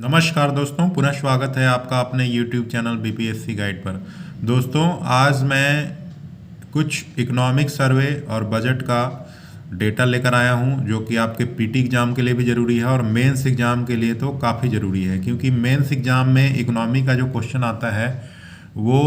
नमस्कार दोस्तों, पुनः स्वागत है आपका अपने YouTube चैनल बीपीएससी गाइड पर। दोस्तों, आज मैं कुछ इकोनॉमिक सर्वे और बजट का डेटा लेकर आया हूं, जो कि आपके पीटी एग्ज़ाम के लिए भी ज़रूरी है और मेंस एग्ज़ाम के लिए तो काफ़ी ज़रूरी है, क्योंकि मेंस एग्ज़ाम में इकोनॉमी का जो क्वेश्चन आता है वो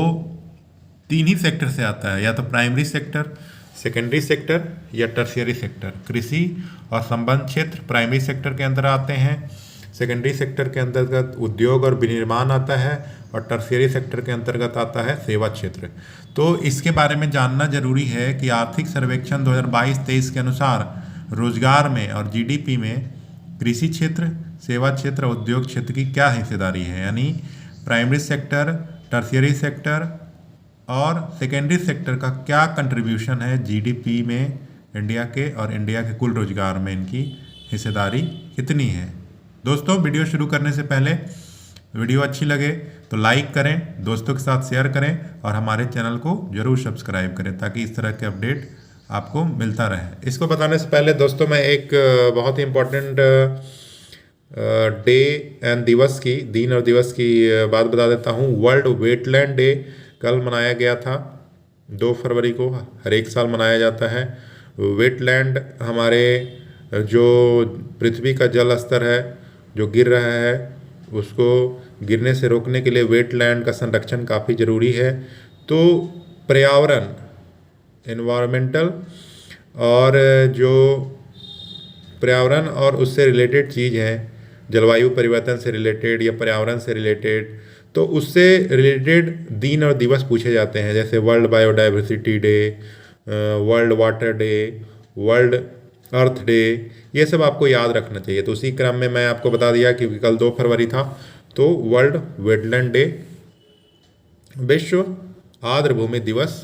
तीन ही सेक्टर से आता है, या तो प्राइमरी सेक्टर, सेकेंडरी सेक्टर या टर्शियरी सेक्टर। कृषि और संबंध क्षेत्र प्राइमरी सेक्टर के अंदर आते हैं, सेकेंडरी सेक्टर के अंतर्गत उद्योग और विनिर्माण आता है और टर्शियरी सेक्टर के अंतर्गत आता है सेवा क्षेत्र। तो इसके बारे में जानना जरूरी है कि आर्थिक सर्वेक्षण 2022-23 के अनुसार रोजगार में और जीडीपी में कृषि क्षेत्र, सेवा क्षेत्र, उद्योग क्षेत्र की क्या हिस्सेदारी है, यानी प्राइमरी सेक्टर, टर्शियरी सेक्टर और सेकेंडरी सेक्टर का क्या कंट्रीब्यूशन है जीडीपी में इंडिया के, और इंडिया के कुल रोजगार में इनकी हिस्सेदारी कितनी है। दोस्तों, वीडियो शुरू करने से पहले वीडियो अच्छी लगे तो लाइक करें, दोस्तों के साथ शेयर करें और हमारे चैनल को जरूर सब्सक्राइब करें, ताकि इस तरह के अपडेट आपको मिलता रहे। इसको बताने से पहले दोस्तों, मैं एक बहुत ही इम्पोर्टेंट डे एंड दिन और दिवस की बात बता देता हूँ। वर्ल्ड वेटलैंड डे कल मनाया गया था, 2 फरवरी को। हर एक साल मनाया जाता है। वेटलैंड हमारे जो पृथ्वी का जल स्तर है जो गिर रहा है, उसको गिरने से रोकने के लिए वेटलैंड का संरक्षण काफ़ी ज़रूरी है। तो पर्यावरण, एनवायरमेंटल, और जो पर्यावरण और उससे रिलेटेड चीज़ हैं, जलवायु परिवर्तन से रिलेटेड या पर्यावरण से रिलेटेड, तो उससे रिलेटेड दिन और दिवस पूछे जाते हैं, जैसे world biodiversity day, world water day, world earth day. ये सब आपको याद रखना चाहिए। तो उसी क्रम में मैं आपको बता दिया, क्योंकि कल 2 फरवरी था, तो वर्ल्ड वेटलैंड डे, विश्व आर्द्र भूमि दिवस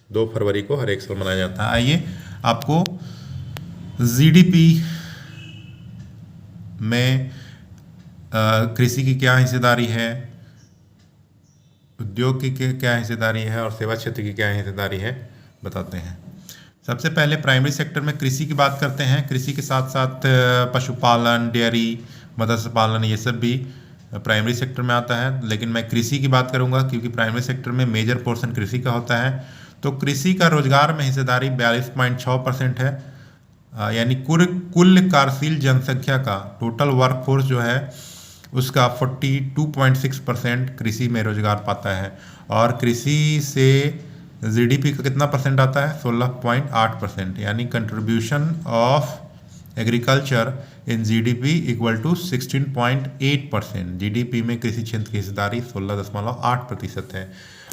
2 फरवरी को हर एक साल मनाया जाता है। आइए आपको जीडीपी में कृषि की क्या हिस्सेदारी है, उद्योग की क्या हिस्सेदारी है और सेवा क्षेत्र की क्या हिस्सेदारी है बताते हैं। सबसे पहले प्राइमरी सेक्टर में कृषि की बात करते हैं। कृषि के साथ साथ पशुपालन, डेयरी, मत्स्य पालन, ये सब भी प्राइमरी सेक्टर में आता है, लेकिन मैं कृषि की बात करूंगा क्योंकि प्राइमरी सेक्टर में मेजर पोर्शन कृषि का होता है। तो कृषि का रोजगार में हिस्सेदारी 42.6% है, यानी कुल कार्यशील जनसंख्या का टोटल वर्कफोर्स जो है उसका 42.6% कृषि में रोजगार पाता है। और कृषि से जीडीपी का कितना परसेंट आता है? 16.8%, यानी contribution of agriculture in GDP equal to 16.8%। GDP में कृषि क्षेत्र की हिस्सेदारी 16.8% है।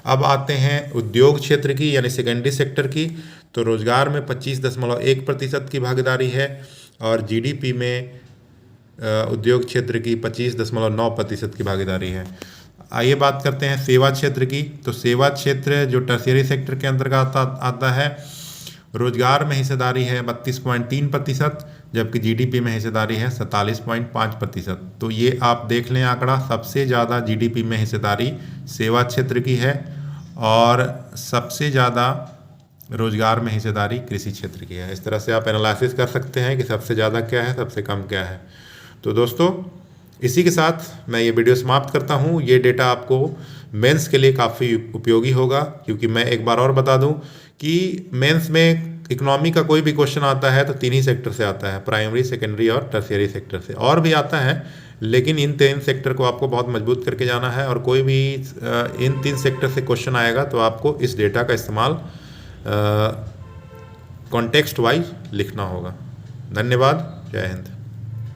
अब आते हैं उद्योग क्षेत्र की, यानी सेकेंडरी सेक्टर की। तो रोजगार में 25.1% की भागीदारी है और जीडीपी में उद्योग क्षेत्र की 25.9% की भागीदारी है। आइए बात करते हैं सेवा क्षेत्र की। तो सेवा क्षेत्र जो टर्शियरी सेक्टर के अंतर्गत आता है, रोजगार में हिस्सेदारी है 32.3%, जबकि जीडीपी में हिस्सेदारी है 47.5%। तो ये आप देख लें आंकड़ा, सबसे ज़्यादा जीडीपी में हिस्सेदारी सेवा क्षेत्र की है और सबसे ज़्यादा रोजगार में हिस्सेदारी कृषि क्षेत्र की है। इस तरह से आप एनालिसिस कर सकते हैं कि सबसे ज़्यादा क्या है, सबसे कम क्या है। तो दोस्तों, इसी के साथ मैं ये वीडियो समाप्त करता हूँ। ये डेटा आपको मेंस के लिए काफ़ी उपयोगी होगा, क्योंकि मैं एक बार और बता दूँ कि मेंस में इकोनॉमी का कोई भी क्वेश्चन आता है तो 3 ही सेक्टर से आता है, प्राइमरी, सेकेंडरी और टर्शियरी सेक्टर से। और भी आता है, लेकिन इन 3 सेक्टर को आपको बहुत मजबूत करके जाना है। और कोई भी इन 3 सेक्टर से क्वेश्चन आएगा तो आपको इस डेटा का इस्तेमाल कॉन्टेक्स्ट वाइज लिखना होगा। धन्यवाद। जय हिंद।